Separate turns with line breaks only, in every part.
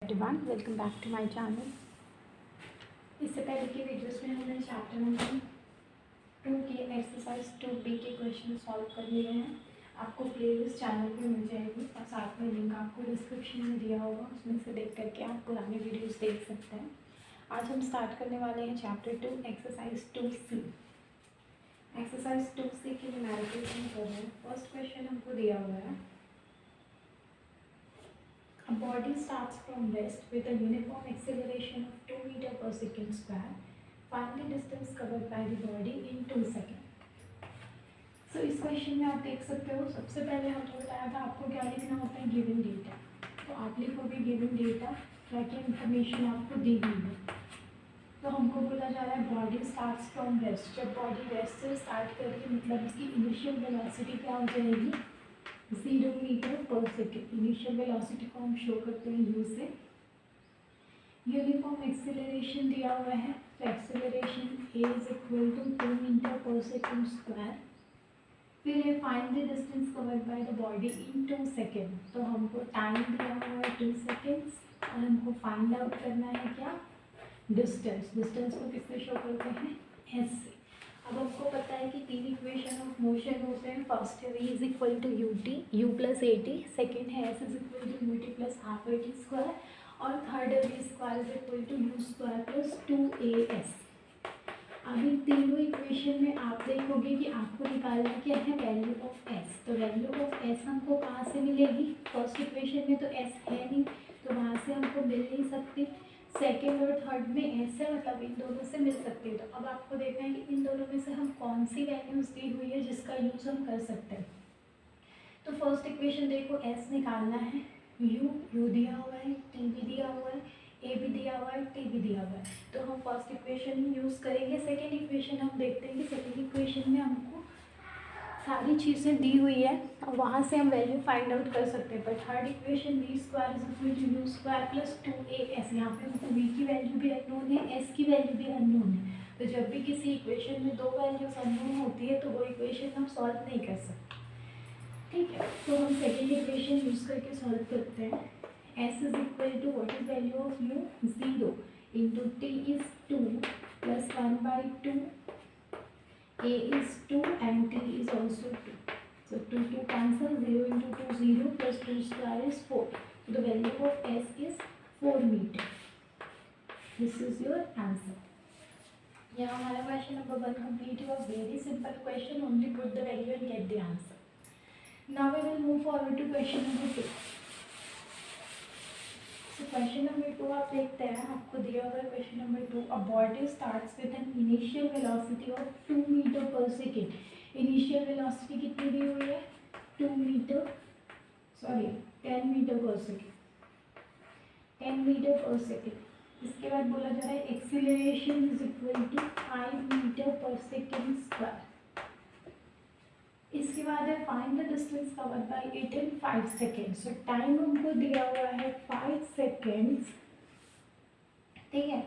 Everyone, welcome back to my channel. इससे पहले की वीडियोस में हमने चैप्टर नंबर 2 के एक्सरसाइज 2B के क्वेश्चन सॉल्व कर लिए हैं। आपको प्लेलिस्ट चैनल पे मिल जाएगी और साथ में लिंक आपको डिस्क्रिप्शन में दिया होगा, उसमें से देख करके आप पुराने वीडियोस देख सकते हैं। आज हम स्टार्ट करने वाले हैं chapter 2 exercise 2C। Exercise 2C के न्यूमेरिकल्स हम कर रहे हैं। फर्स्ट क्वेश्चन हमको दिया हुआ है, a body starts from rest with a uniform acceleration of 2 meter per second square. Find the distance covered by the body in 2 seconds. So इस क्वेश्चन में आप देख सकते हो, सबसे पहले हमने बताया था आपको क्या लिखना होता है, गिवन डेटा। तो आप लिखोगे गिवन डेटा, क्या क्या इन्फॉर्मेशन आपको दी हुई है। तो हमको बोला जा रहा है बॉडी स्टार्ट्स फ्रॉम रेस्ट। जब बॉडी रेस्ट से स्टार्ट करेगी मतलब इसकी इनिशियल वेलोसिटी क्या हो जाएगी, 0 metre per second. Initial velocity को हम शो करते हैं यू से। यूनिफॉर्म एक्सेलरेशन दिया हुआ है, तो acceleration a is equal to 2 metre per second square. फिर है find the distance covered by the body in 2 second. तो हमको टाइम दिया हुआ है 2 सेकेंड्स और हमको फाइंड आउट करना है क्या, डिस्टेंस। डिस्टेंस को किससे शो करते हैं, एस से। अब आपको पता है कि तीन इक्वेशन ऑफ मोशन होते हैं। फर्स्ट है v is equal to u t, u plus a t. Second है s is equal to u t plus half a t square. और थर्ड है v square is equal to u square plus 2as। अब इन तीनों equation में आप देखोगे कि आपको निकालना क्या है, वैल्यू ऑफ s। तो वैल्यू ऑफ s हमको कहाँ से मिलेगी, फर्स्ट इक्वेशन में तो s है नहीं, तो वहाँ से हमको मिल नहीं सकती। सेकेंड और थर्ड में एस है, मतलब इन दोनों से मिल सकते हैं। तो अब आपको देखना है कि इन दोनों में से हम कौन सी वैल्यूज दी हुई है जिसका यूज़ हम कर सकते हैं। तो फर्स्ट इक्वेशन देखो, एस निकालना है, यू दिया हुआ है, टी भी दिया हुआ है, ए भी दिया हुआ है, टी भी दिया हुआ है। तो हम फर्स्ट इक्वेशन ही यूज़ करेंगे। सेकेंड इक्वेशन हम देखते हैं कि सेकेंड इक्वेशन में हमको सारी चीज़ें दी हुई है और वहाँ से हम वैल्यू फाइंड आउट कर सकते हैं। पर third equation v square is equal to u square plus 2as। यहाँ पे हमको v की वैल्यू भी अननोन है, s की वैल्यू भी अननोन है। तो जब भी किसी इक्वेशन में दो वैल्यूज अननोन होती है तो वो इक्वेशन हम सॉल्व नहीं कर सकते, ठीक है। तो हम सेकेंड इक्वेशन यूज़ करके सॉल्व करते हैं। s is equal to what is value of u, 0 into t is 2 प्लस 1/2, a is 2 and t is also 2. So 2 cancel, 0 into 2 0 plus 2 square is 4. So the value of s is 4 meter. This is your answer. यहाँ हमारा question number 1 complete हुआ. Very simple question. Only put the value and get the answer. Now we will move forward to question number 2. So question number 2 आप देखते हैं, आपको दिया हुआ question number 2, a body starts with an initial velocity of 2 meter per second. Initial velocity कितनी दी हुई है, 10 meter per second, 10 meter per second. इसके बाद बोला जा रहा है acceleration is equal to 5 meter per second square. इसके बाद है find the distance covered bye it in 5 seconds. तो टाइम हमको दिया हुआ है 5 सेकेंड्स, ठीक है,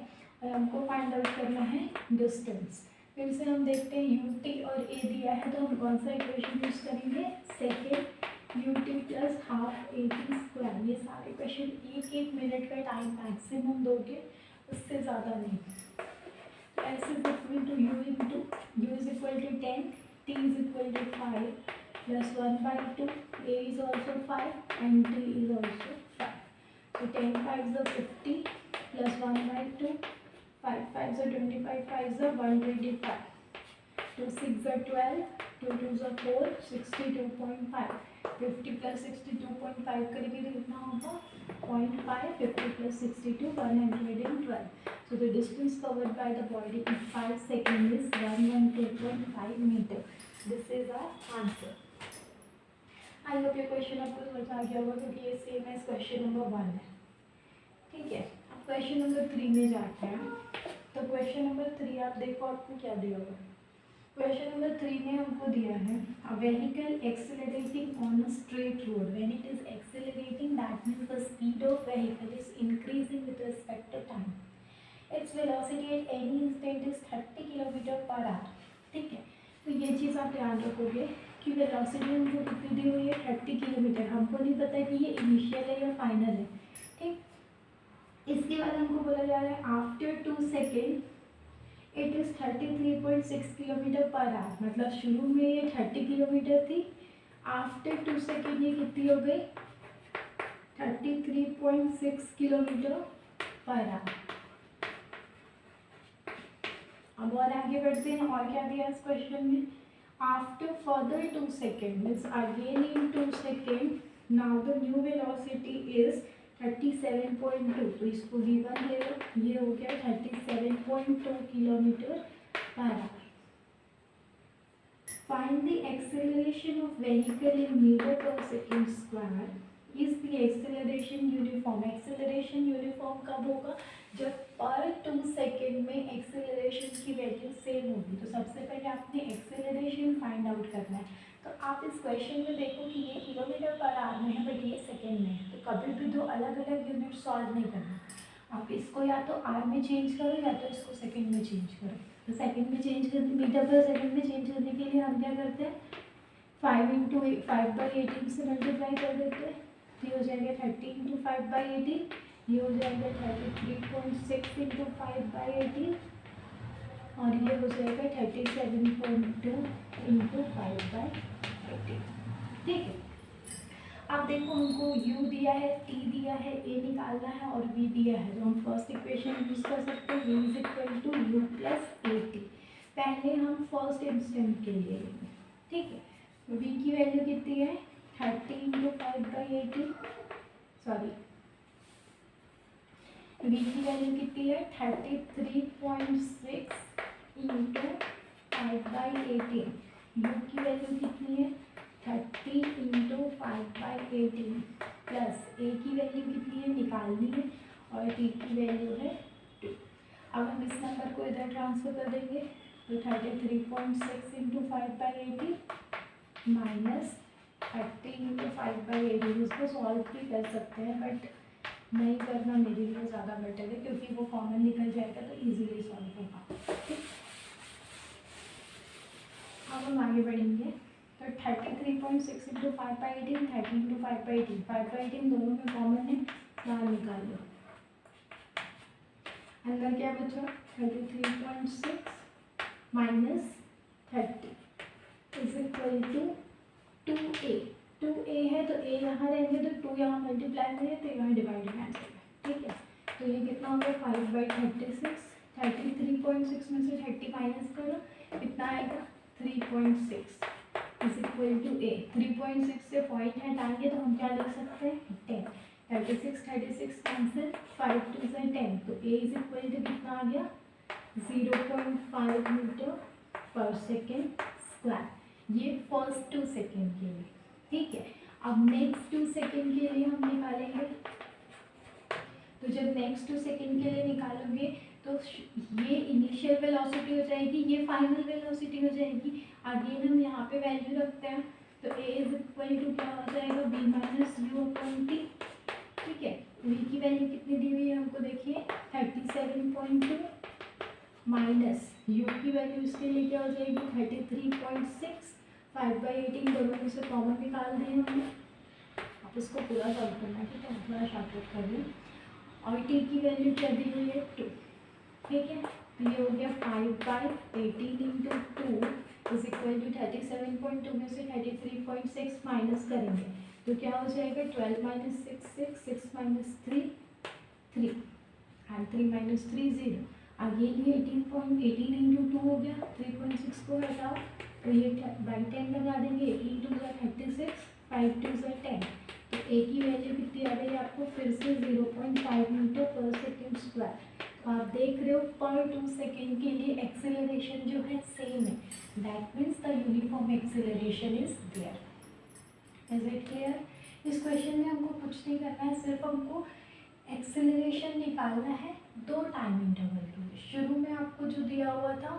और हमको फाइंड आउट करना है डिस्टेंस। फिर से हम देखते हैं यू टी और ए दिया है, तो हम कौन सा इक्वेशन यूज करेंगे, second u t plus half a t square. ये सारे क्वेश्चन 1-1 मिनट का टाइम मैक्सिमम दोगे, उससे ज़्यादा नहीं। तो s is equal to u is equal to 10, t is equal to 5 plus 1/2, a is also 5 and t is also 5. So 10 5s are 50 plus 1/2, 5 5s are 25, 5s are 125, 2 6s are 12, 2 2s are 4, 62.5. 50 plus 62.5 करीब कितना होगा, 0.5. 50 plus 62, 112. So the distance covered by the body in 5 seconds is 112.5 meter. This is our answer. I hope ये question आपको समझ आ गया होगा क्योंकि ये सेम है क्वेश्चन नंबर 1 है, ठीक है। अब क्वेश्चन नंबर 3 में जाते हैं। तो क्वेश्चन नंबर 3 आप देखो आपको क्या दिया होगा। क्वेश्चन नंबर 3 में हमको दिया है a vehicle accelerating on a straight road. When it is accelerating, that means the speed of vehicle is increasing with respect to time. Its velocity at any instant is 30 kilometre per our, ठीक है। तो ये चीज़ आप ध्यान रखोगे कि velocity हमको कितनी दी हुई है, 30 किलोमीटर। हमको नहीं पता कि ये इनिशियल है या फाइनल है, ठीक। बाद हमको बोला जा रहा है after 2 second it is 33.6 kilometre per our, मतलब शुरू में ये 30 किलोमीटर थी, आफ्टर 2 सेकेंड ये कितनी हो गई 33.6 किलोमीटर पर आवर। अब और आगे बढ़ते हैं, और क्या दिया इस क्वेश्चन में, after further 2 second means again in 2 second now the new velocity is 37.2, तो इसको v1 ले लो, ये हो गया 37.2 kilometre per hour. Find the acceleration of vehicle in metre per second square, is the acceleration uniform, acceleration uniform कब होगा, जब पर 2 सेकेंड में एक्सेलरेशन की वैल्यू सेम होगी। तो सबसे पहले आपने एक्सेलरेशन फाइंड आउट करना है। तो आप इस क्वेश्चन में देखो कि ये किलोमीटर पर आवर में है बट ये सेकेंड में है, तो कभी भी दो अलग अलग यूनिट सॉल्व नहीं करना, आप इसको या तो आर में चेंज करो या तो इसको सेकेंड में चेंज करो। तो सेकेंड में चेंज कर, मीटर पर सेकेंड में चेंज करने के लिए हम क्या करते हैं 5/18 से मल्टीप्लाई कर देते हैं, ये हो जाएगा 30 × 5/18, ये हो जाएगा 33.6 × 5/18 और ये हो जाएगा 37.2 × 5/18। ठीक है, अब देखो हमको u दिया है, t दिया है, a निकालना है और v दिया है, तो हम फर्स्ट इक्वेशन यूज कर सकते हैं v = u + at। पहले हम फर्स्ट इंस्टेंट के लिए लेंगे, ठीक है, तो v की वैल्यू कितनी है 30 × 5/18, सॉरी v की वैल्यू कितनी है 33.6 × 5/18, u की वैल्यू कितनी है 30 × 5/18 प्लस a की वैल्यू कितनी है निकालनी है और t की वैल्यू है 2। अब हम इस नंबर को इधर ट्रांसफर कर देंगे, तो 33.6 × 5/18 माइनस 30 × 5/18, इसको सॉल्व भी कर सकते हैं बट नहीं करना मेरे लिए ज़्यादा बेटर है क्योंकि वो कॉमन निकल जाएगा तो इजीली सॉल्व होगा। ठीक, अब हम आगे बढ़ेंगे, तो 33.6 × 5/18 30 × 5/18, 5/18 दोनों में कॉमन है, बाहर निकाल लो, अंदर क्या बचा 33.6 minus 30 is equal to 2a, 2a है तो a यहाँ रहेंगे तो 2 यहाँ मल्टीप्लाई में है तो यहाँ डिवाइड में आ जाएगा। ठीक है, तो ये कितना हो गया 5/36, 33.6 में से 30 माइनस करो, कितना आएगा 3.6 इज इक्वल टू a। 3.6 से पॉइंट हटाएंगे तो हम क्या लिख सकते हैं 10, 36 कैंसिल, 5 2 से 10, तो a इज इक्वल टू कितना आ गया 0.5 मीटर पर सेकेंड स्क्वायर, ये फर्स्ट 2 सेकेंड के लिए। ठीक है, अब नेक्स्ट 2 सेकेंड के लिए हम निकालेंगे, तो जब नेक्स्ट 2 सेकेंड के लिए निकालोगे तो ये इनिशियल वेलोसिटी हो जाएगी, ये फाइनल वेलोसिटी हो जाएगी। अगेन हम यहाँ पे वैल्यू रखते हैं, तो a इज इक्वल टू क्या हो जाएगा b - u/t। ठीक है, v की वैल्यू कितनी दी हुई है हमको देखिए 37.2 माइनस u की वैल्यू इसके लिए क्या हो जाएगी 33.6, 5/18 दोनों में से कॉमन निकाल दें हमने। अब इसको पूरा सॉल्व करना है, ठीक है, थोड़ा शॉर्टकट कर दें, और t की वैल्यू क्या दी हुई है 2। ठीक है, तो ये हो गया 5/18 × 2 इज इक्वल टू 37.2 में से 33.6 माइनस करेंगे तो क्या हो जाएगा 12 - 6 6 6 - 3 3 एंड 3 - 3 0। अगेन ये 18 × 2 हो गया, 3.6 को हटाओ तो ये बाई 10 लगा देंगे, 18 2 = 36, 5 2 = 10, तो a की वैल्यू कितनी आ रही है आपको फिर से 0.5 मीटर पर सेकेंड स्क्वायर। तो आप देख रहे हो पर 2 सेकेंड के लिए एक्सेलरेशन जो है सेम है, that means the uniform acceleration is there. Is it clear? इस क्वेश्चन में हमको कुछ नहीं करना है, सिर्फ हमको एक्सेलरेशन निकालना है दो टाइम इंटरवल के लिए। शुरू में आपको जो दिया हुआ था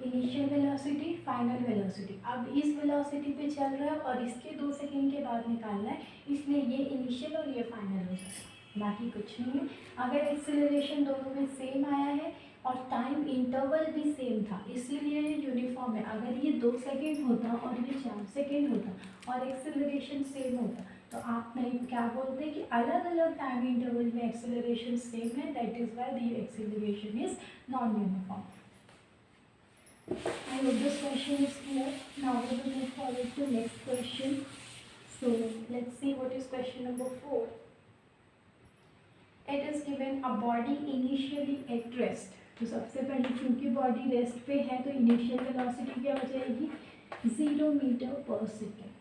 इनिशियल वेलोसिटी, फाइनल वेलोसिटी, अब इस वेलोसिटी पे चल रहा है और इसके 2 सेकेंड के बाद निकालना है, इसलिए ये इनिशियल और ये फाइनल हो जाएगा, बाकी कुछ नहीं है। अगर एक्सेलरेशन दोनों में सेम आया है और टाइम इंटरवल भी सेम था इसीलिए ये यूनिफॉर्म है। अगर ये 2 सेकेंड होता और ये 4 सेकेंड होता और एक्सेलरेशन सेम होता तो आप नहीं क्या बोलते हैं कि अलग अलग टाइम इंटरवल में एक्सेलरेशन सेम है, that is why the acceleration is non uniform. I hope this question is clear. Now we will move forward to next question. So let's see what is question number 4. It is given a body initially at rest. तो सबसे पहले क्योंकि body rest पे है तो initial velocity क्या हो जाएगी 0 metre per second.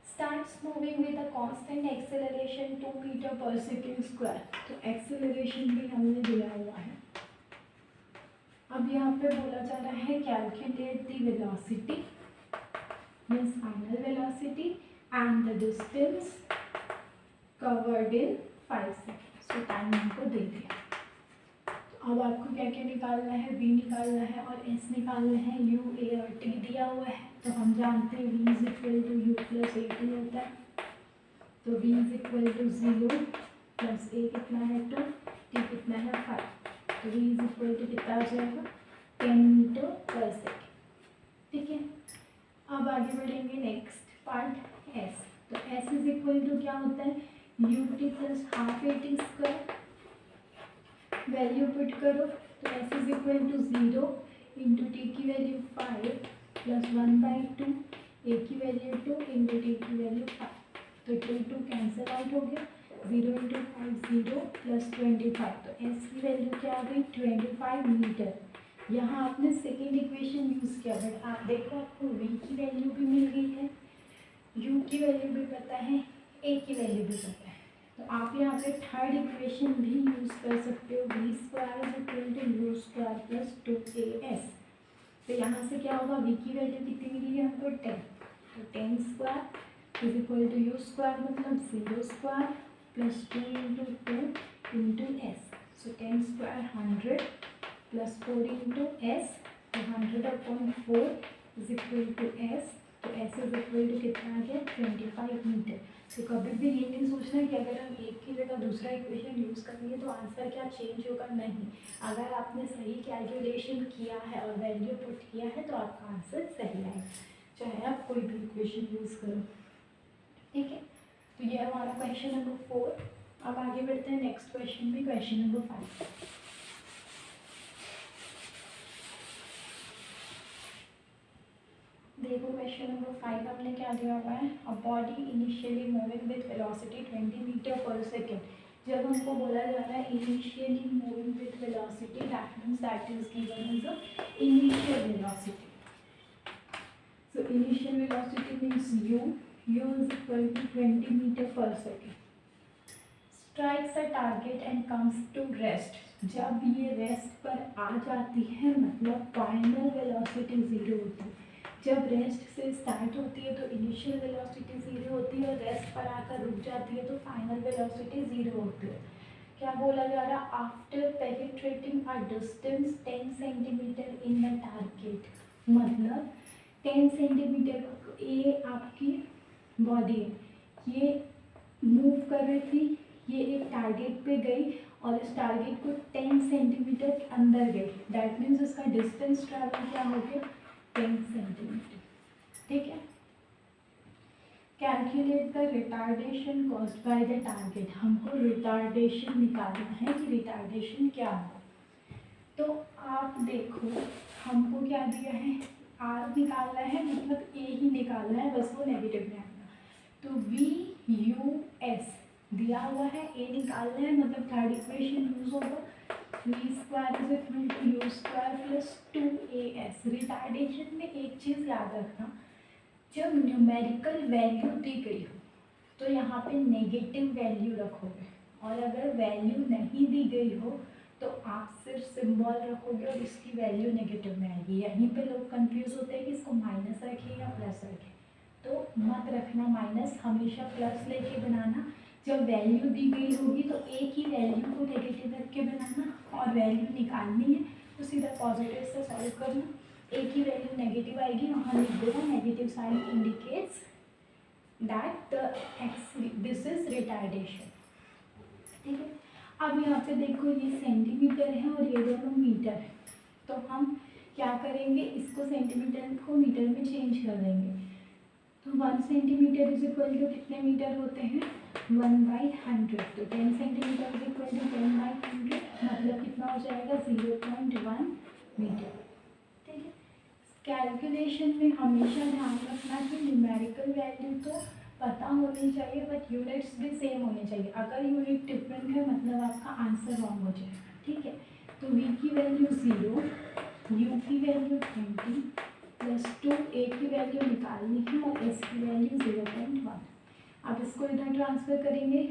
Starts moving with a constant acceleration 2 metre per second square. तो एक्सेलरेशन भी हमने दिया हुआ है. अब यहाँ पे बोला जा रहा है calculate the velocity means final velocity and the distance covered in 5 seconds. तो टाइम हमको दे दिया. तो अब आपको क्या क्या निकालना है, v निकालना है और s निकालना है. u, a और t दिया हुआ है तो हम जानते हैं v is equal to u plus a t होता है. तो v is equal to 0 plus a कितना है 2, t कितना है 5. तो v इज इक्वल टू कितना हो जाएगा 10 मीटर पर सेकेंड. ठीक है. अब आगे बढ़ेंगे नेक्स्ट पार्ट s. तो s इज इक्वल टू क्या होता है u t plus half a t square. Value put करो तो s is equal to 0 into t की वैल्यू 5 प्लस 1/2 a की वैल्यू 2 इंटू टी की वैल्यू 5. तो 2 कैंसिल आउट हो गया. 0 इंटू 5 0 प्लस 25. तो s की वैल्यू क्या आ गई 25 मीटर. यहाँ आपने सेकेंड इक्वेशन यूज़ किया बट आप देखो आपको v की वैल्यू भी मिल गई है, u की वैल्यू भी पता है, a की वैल्यू भी पता है. तो आप यहाँ पे थर्ड इक्वेशन भी यूज़ कर सकते हो v square is equal to u square plus 2as. तो यहाँ से क्या होगा v की वैल्यू कितनी मिली है हमको 10. तो 10 square is equal to u square मतलब 0 square plus 2 into 2 into s. So 10 square 100 plus 4 into s. तो 100/4 इज इक्वल टू एस. तो एस इज इक्वल टू कितना आ गया 25 मीटर. तो कभी भी ये नहीं सोचना कि अगर हम एक की जगह दूसरा इक्वेशन यूज़ करेंगे तो आंसर क्या चेंज होगा. नहीं, अगर आपने सही कैलकुलेशन किया है और वैल्यू पुट किया है तो आपका आंसर सही आएगा, चाहे आप कोई भी इक्वेशन यूज़ करो. ठीक है. तो ये हमारा क्वेश्चन नंबर 4. अब आगे बढ़ते हैं नेक्स्ट क्वेश्चन भी, क्वेश्चन नंबर 5. देखो क्वेश्चन नंबर 5 हमने क्या दिया हुआ है a body initially moving with velocity 20 metre per second. जब हमको बोला जा रहा है initially moving with velocity that means that is given as a initial velocity. So initial velocity means u is equal to 20 metre per second. Strikes a target and comes to rest. जब ये rest पर आ जाती है मतलब final velocity 0 होती है. जब rest से स्टार्ट होती है तो इनिशियल वेलोसिटी 0 होती है और रेस्ट पर आकर रुक जाती है तो फाइनल वेलोसिटी 0 होती है. क्या बोला जा रहा है after penetrating a distance 10 centimetre in the target. मतलब 10 सेंटीमीटर ये आपकी बॉडी है, ये मूव कर रही थी, ये एक टारगेट पे गई और इस टारगेट को 10 सेंटीमीटर अंदर गई. दैट मीन्स इसका डिस्टेंस ट्रैवल क्या हो गया 10 सेंटीमीटर. ठीक है. Calculate the retardation caused by the target. हमको रिटार्डेशन निकालना है कि रिटार्डेशन क्या हो. तो आप देखो हमको क्या दिया है आर निकालना है मतलब ए ही निकालना है, बस वो नेगेटिव में आना. तो वी यू एस दिया हुआ है, ए निकालना है मतलब थर्ड इक्वेशन यूज होगा v square is equal to u square plus 2as. Retardation में एक चीज़ याद रखना, जब न्यूमेरिकल वैल्यू दी गई हो तो यहाँ पे नेगेटिव वैल्यू रखोगे और अगर वैल्यू नहीं दी गई हो तो आप सिर्फ सिंबल रखोगे और इसकी वैल्यू नेगेटिव में आएगी. यहीं पे लोग कंफ्यूज होते हैं कि इसको माइनस रखें या प्लस रखें. तो मत रखना माइनस, हमेशा प्लस लेके बनाना. जब वैल्यू दी गई होगी तो एक ही वैल्यू को नेगेटिव रख के बनाना और वैल्यू निकालनी है तो सीधा पॉजिटिव से सॉल्व करना. एक ही वैल्यू नेगेटिव आएगी वहाँ लिख देना negative sign indicates that this is retardation. ठीक है. अब यहाँ पे देखो ये सेंटीमीटर है और ये दोनों मीटर है. तो हम क्या करेंगे इसको सेंटीमीटर को मीटर में चेंज कर देंगे. तो 1 सेंटीमीटर इज इक्वल टू कितने मीटर होते हैं 1/100। तो 10 सेंटीमीटर इज इक्वल टू 10/100 मतलब कितना हो जाएगा 0.1 मीटर। ठीक है, कैलकुलेशन में हमेशा ध्यान रखना कि न्यूमेरिकल वैल्यू तो पता होनी चाहिए बट यूनिट्स भी सेम होने चाहिए। अगर यूनिट डिफरेंट है मतलब आपका आंसर रॉन्ग हो जाएगा। ठीक है, तो v की वैल्यू 0, u की वैल्यू 20 प्लस 2, a की वैल्यू निकालनी है और s की वैल्यू 0.1। अब इसको इधर ट्रांसफर करेंगे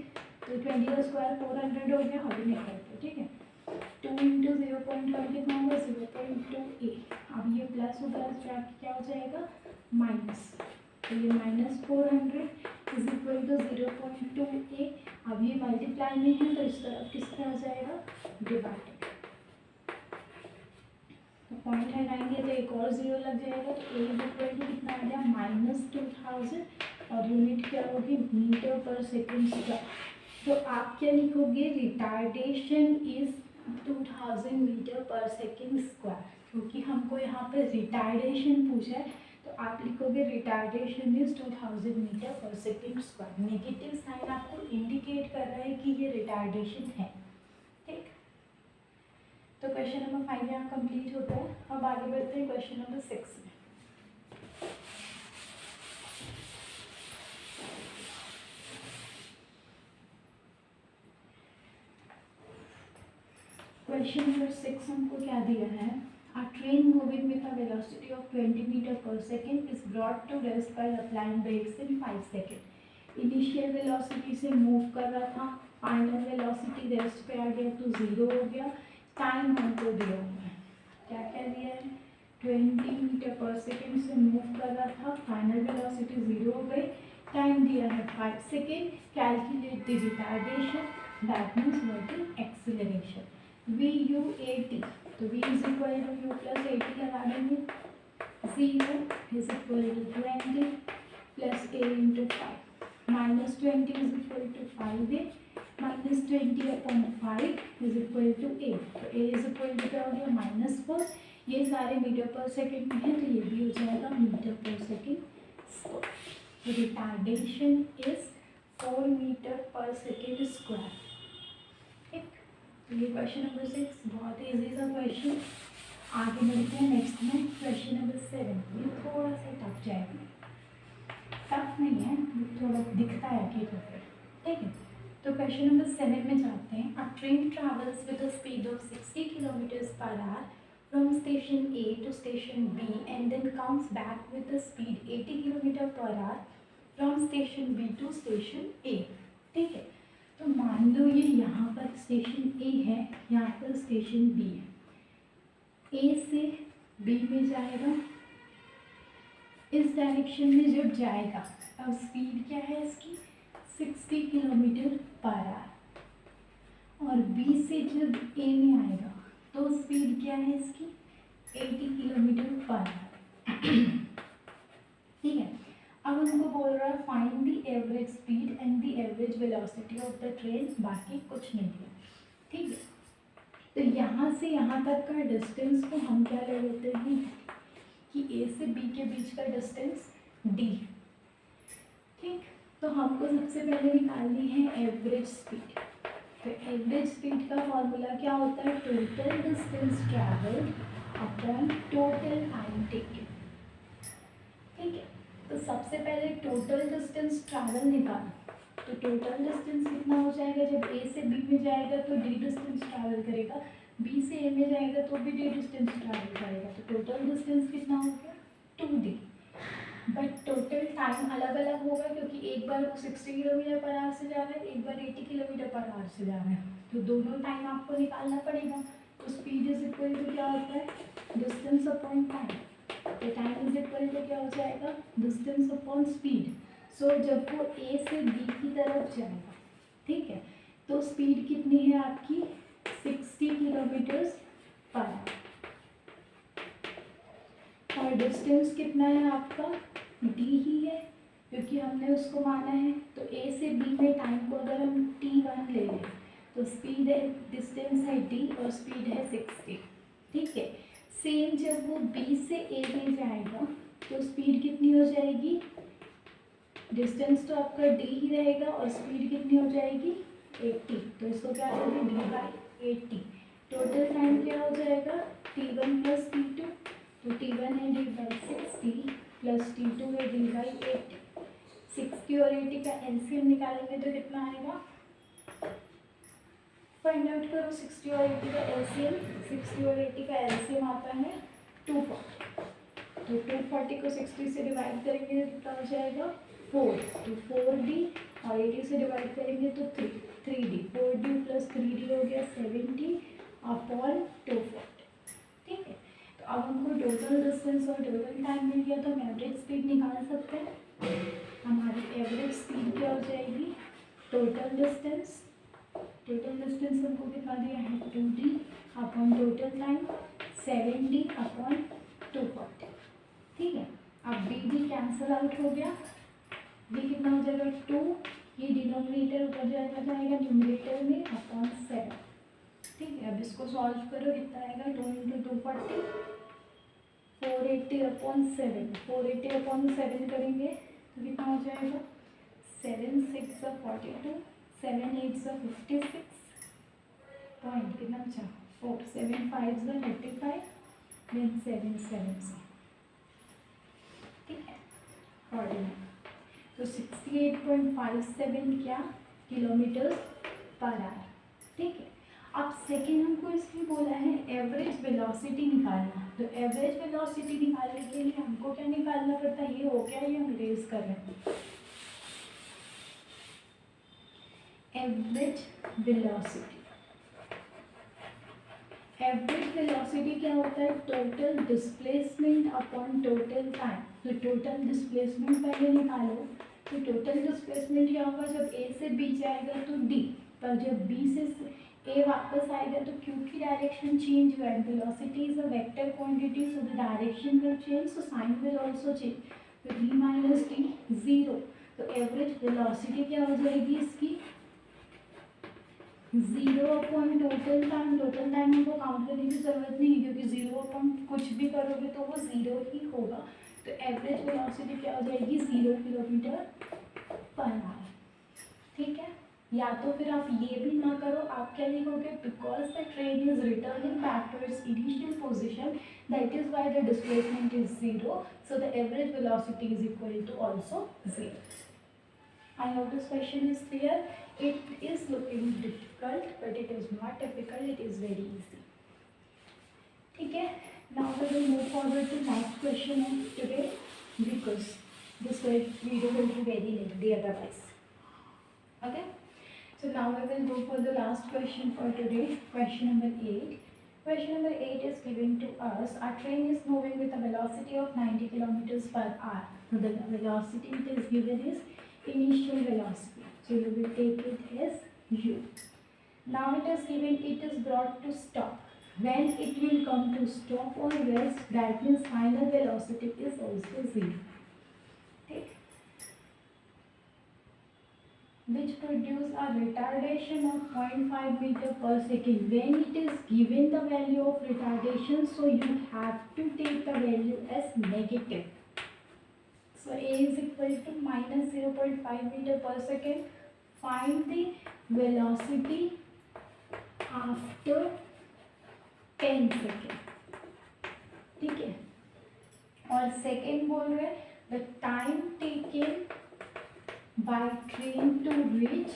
तो 20 का स्क्वायर 400 हो गया, अभी नहीं करते। ठीक है, 2 इंटू 0.1 कितना होगा 0.2a। अब ये प्लस हो प्लस क्या हो जाएगा माइनस, तो ये -400 इज इक्वल टू 0.2a। अब ये मल्टीप्लाई में है तो इस तरफ किस तरह आ जाएगा डिवाइडेड। तो पॉइंट हटाएंगे तो एक और जीरो लग जाएगा, तो a इज इक्वल टू कितना आ गया -2000 और यूनिट क्या होगी मीटर पर सेकेंड स्क्वायर। तो आप क्या लिखोगे retardation is 2000 metre per second square, क्योंकि हमको यहाँ पे रिटार्डेशन पूछा है तो आप लिखोगे retardation is 2000 metre per second square. Negative sign आपको इंडिकेट कर रहा है कि ये रिटार्डेशन है। ठीक, तो क्वेश्चन नंबर 5 यहाँ कंप्लीट होता है। अब आगे बढ़ते हैं क्वेश्चन नंबर 6 में। क्वेश्चन नंबर 6 हमको क्या दिया है, a train moving with a velocity of 20 meter per second is brought to rest by applying brakes in 5 second. Initial velocity से मूव कर रहा था, फाइनल वेलोसिटी रेस्ट पे आ गया तो 0 हो गया। टाइम हमको दिया हुआ है, क्या क्या दिया है 20 मीटर पर सेकेंड से मूव कर रहा था, फाइनल वेलोसिटी 0 हो गई, टाइम दिया है 5 second. Calculate the retardation, that means working acceleration. VU80, तो V is equal to U plus 80 लगा देंगे, 0 is equal to 20 plus a into 5, -20 is equal to 5a, -20/5 is equal to a। तो a is equal to क्या हो गया -4। ये सारे metre per second में है तो ये भी हो जाएगा metre per second. Retardation is 4 metre per second square. ये क्वेश्चन नंबर 6 बहुत इजी सा क्वेश्चन। आगे बढ़ते हैं नेक्स्ट में क्वेश्चन नंबर 7। ये थोड़ा सा टफ जाएगा, टफ नहीं है, थोड़ा दिखता है कि तो फिर ठीक है। तो क्वेश्चन नंबर 7 में जाते हैं। A train travels with a speed of 60 kilometres per hour from station A to station B and then comes back with a speed 80 kilometre per hour from station B to station A। ठीक है, तो मान लो ये यहाँ पर station A है, यहाँ पर स्टेशन B है। A से B में जाएगा, इस डायरेक्शन में जब जाएगा, अब स्पीड क्या है इसकी 60 किलोमीटर पर आवर, और B से जब A में आएगा तो स्पीड क्या है इसकी 80 किलोमीटर पर आवर। ठीक है, अब उनको बोल रहा है find the average speed and the average velocity of the train, बाकी कुछ नहीं दिया। ठीक है, तो यहाँ से यहाँ तक का डिस्टेंस को हम क्या ले लेते हैं कि A से B के बीच का डिस्टेंस D। ठीक, तो हमको सबसे पहले निकालनी है एवरेज स्पीड। तो एवरेज स्पीड का फॉर्मूला क्या होता है total distance travelled upon total time taken. ठीक है, तो सबसे पहले टोटल डिस्टेंस ट्रैवल निकालो। तो टोटल डिस्टेंस कितना हो जाएगा, जब A से B में जाएगा तो D डिस्टेंस ट्रैवल करेगा, B से A में जाएगा तो भी D डिस्टेंस ट्रैवल करेगा, तो टोटल डिस्टेंस कितना हो गया 2D। बट टोटल टाइम अलग अलग होगा क्योंकि एक बार वो 60 किलोमीटर पर आवर से जा रहा है, एक बार 80 किलोमीटर पर आवर से जा रहा है, तो दोनों टाइम आपको निकालना पड़ेगा। तो स्पीड इज इक्वल टू क्या होता है डिस्टेंस अपॉन टाइम, तो टाइम इज इक्वल टू क्या हो जाएगा डिस्टेंस अपॉन स्पीड। सो जब वो A से B की तरफ जाएगा, ठीक है, तो स्पीड कितनी है आपकी 60 किलोमीटर्स पर आवर, और डिस्टेंस कितना है आपका D ही है क्योंकि हमने उसको माना है। तो A से B में टाइम को अगर हम T1 ले लें तो स्पीड है, डिस्टेंस है D और स्पीड है 60। ठीक है, सेम जब वो B से A में जाएगा तो स्पीड कितनी हो जाएगी डिस्टेंस तो आपका d ही रहेगा और स्पीड कितनी हो जाएगी 80, तो इसको क्या करेंगे d/80। टोटल टाइम क्या हो जाएगा t1 प्लस t2, तो t1 है d/60 प्लस t2 है d/80। 60 और 80 का एलसीएम निकालेंगे तो कितना आएगा, फाइंड आउट करो 60 और 80 का एलसीएम। 60 और 80 का एलसीएम आता है 240, तो 240 को 60 से डिवाइड करेंगे तो कितना हो जाएगा 4, तो 4d और 80 से डिवाइड करेंगे तो 3d, 4d प्लस 3d हो गया 70 अपॉन 240। ठीक है, तो अब हमको टोटल डिस्टेंस और टोटल टाइम मिल गया, तो हम एवरेज स्पीड निकाल सकते हैं। हमारी एवरेज स्पीड क्या हो जाएगी, टोटल डिस्टेंस हमको कितना दिया है 2d upon total time 70 upon 240। ठीक है, अब d कैंसल आउट हो गया, d कितना हो जाएगा 2, ये डिनोमिनेटर ऊपर जाएगा न्यूमरेटर में अपॉन 7। ठीक है, अब इसको सॉल्व करो, कितना आएगा 2 × 240, 480 अपॉन 7, 480 अपॉन 7 करेंगे तो कितना हो जाएगा 7 6 42, 7 8 56 पॉइंट कितना बचा 4, 7 5 35, देन 7 7। ठीक है, ऑर्डिनरी, तो 68.57 क्या किलोमीटर पर आवर। ठीक है, अब सेकेंड हमको इसलिए बोला है एवरेज वेलोसिटी निकालना, तो एवरेज वेलोसिटी निकालने के लिए हमको क्या निकालना पड़ता है, ये हो गया, ये हम रेज कर रहे हैं। एवरेज वेलोसिटी, एवरेज वेलोसिटी क्या होता है, total displacement upon total time. तो टोटल डिस्प्लेसमेंट पहले निकालो, तो टोटल डिस्प्लेसमेंट क्या होगा, जब ए से बी जाएगा तो डी, पर जब बी से ए वापस आएगा तो क्यू की डायरेक्शन चेंज हुआ है, velocity is a vector quantity, so the direction will change, so sine will also change, तो d माइनस डी 0। तो एवरेज वेलोसिटी क्या हो जाएगी इसकी 0 upon total time. Total time हमको काउंट करने की जरूरत नहीं है, क्योंकि 0 अपॉन कुछ भी करोगे तो वो 0 ही होगा, तो एवरेज वेलोसिटी क्या हो जाएगी 0 किलोमीटर पर आवर। ठीक है, या तो फिर आप ये भी ना करो, आप क्या लिखोगे, because the train is returning back to its initial position, that is why the displacement is 0, so the average velocity is equal to also 0। I hope this question is clear. It is looking difficult, but it is not difficult. It is very easy. ठीक है. Now we will move forward to next question of today, because this video will be very lengthy otherwise. Okay. So now we will go for the last question for today. Question number 8. Question number 8 is given to us. A train is moving with a velocity of 90 kilometers per hour. So the velocity it is given is initial velocity, so you will take it as u. Now it is given it is brought to stop. When it will come to stop or rest, that means final velocity is also 0. Okay. Which produce a retardation of 0.5 meter per second. When it is given the value of retardation, so you have to take the value as negative. So a is equal to minus 0.5 meter per second. Find the velocity after 10 second. ठीक है, और second बोल रहे the time taken by train to reach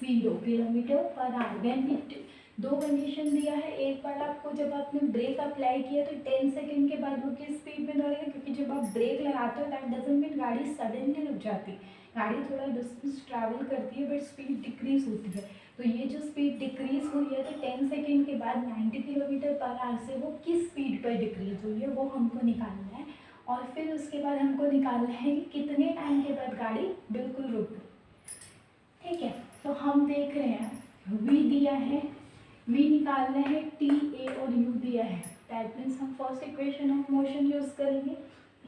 0 kilometre per our. When it दो condition दिया है, एक बार आपको जब आपने ब्रेक अप्लाई किया तो 10 सेकंड के बाद वो किस स्पीड में दौड़ेगा, क्योंकि जब आप ब्रेक लगाते हो दैट डजंट मीन गाड़ी सडनली रुक जाती, गाड़ी थोड़ा डिस्टेंस ट्रैवल करती है बट स्पीड डिक्रीज होती है. तो ये जो स्पीड डिक्रीज हुई है तो 10 सेकंड के बाद 90 किलोमीटर पर आवर से वो किस स्पीड पर डिक्रीज हुई है वो हमको निकालना है, और फिर उसके बाद हमको निकालना है कि कितने टाइम के बाद गाड़ी बिल्कुल रुक गई. ठीक है, तो हम देख रहे हैं v दिया है, v निकालना है, t a और u दिया है, दैट मीन्स हम first equation of motion use करेंगे.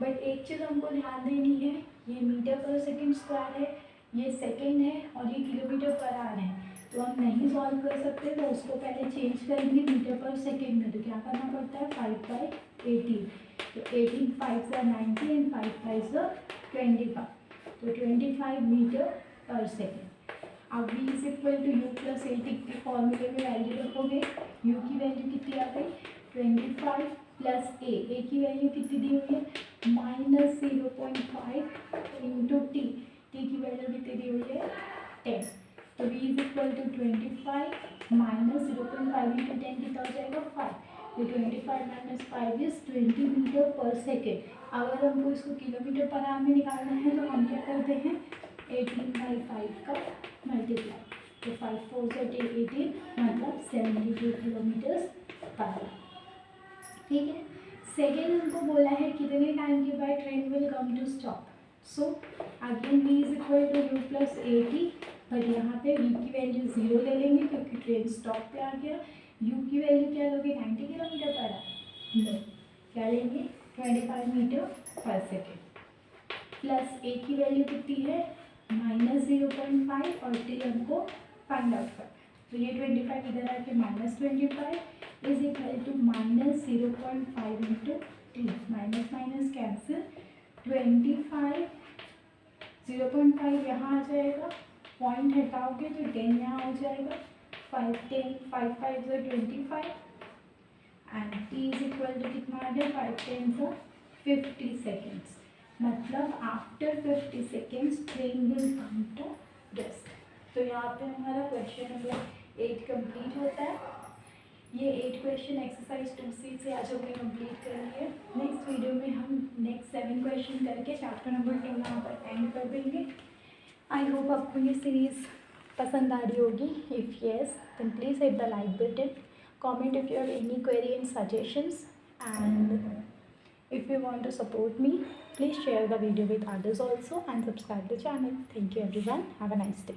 बट एक चीज़ हमको ध्यान देनी है, ये मीटर पर सेकंड स्क्वायर है, ये सेकंड है और ये किलोमीटर पर आवर है, तो हम नहीं सॉल्व कर सकते, तो उसको पहले चेंज करेंगे मीटर पर सेकंड में. तो क्या करना पड़ता है 5/18, तो 18 5 90 एंड 5 5 25. तो 25 मीटर पर सेकेंड। अब v is equal to u plus a t के फॉर्मूले में वैल्यू रखोगे, u की वैल्यू कितनी आ गई 25 प्लस ए की वैल्यू कितनी दी हुई है -0.5 इंटू टी की वैल्यू कितनी दी हुई है 10। तो v is equal to 25 minus 0.5 into 10 कितना हो जाएगा 5। तो 25 minus 5 is 20 metre per second. अगर हमको इसको किलोमीटर पर आवर में निकालना है तो हम क्या करते हैं 18/5 का मल्टीप्लाई, तो 5 4 से 18 मतलब 72 किलोमीटर पर आवर। ठीक है। सेकेंड हमको बोला है कितने टाइम के बाद train will come to stop. So again v is equal to u plus a t, but यहाँ पे v की वैल्यू 0 ले लेंगे क्योंकि ट्रेन स्टॉप पे आ गया। u की वैल्यू क्या लोगे 90 किलोमीटर पर आवर, नो क्या लेंगे 25 metre per second, plus a की वैल्यू कितनी है -0.5 और t हमको फाइंड आउट करना है। तो ये 25 इधर आके -25 is equal to -0.5 into t, minus minus cancel, 25 0.5 यहाँ आ जाएगा, पॉइंट हटाओगे तो 10 यहाँ हो जाएगा, 5 10 5 5 जो 25 and t is equal to कितना आ गया 5 10 जो 50 सेकेंड्स। मतलब after 50 seconds train will come to rest. तो यहाँ पे हमारा क्वेश्चन नंबर 8 कंप्लीट होता है। ये 8 क्वेश्चन एक्सरसाइज 2C से आज हमने कंप्लीट कर लिए। नेक्स्ट वीडियो में हम नेक्स्ट 7 क्वेश्चन करके चैप्टर नंबर 2 यहाँ पर एंड कर देंगे। आई होप आपको ये सीरीज़ पसंद आ रही होगी। If yes then please hit the like button, comment if you have any query and suggestions, and if you want to support me, please share the video with others also and subscribe the channel. Thank you everyone. Have a nice day.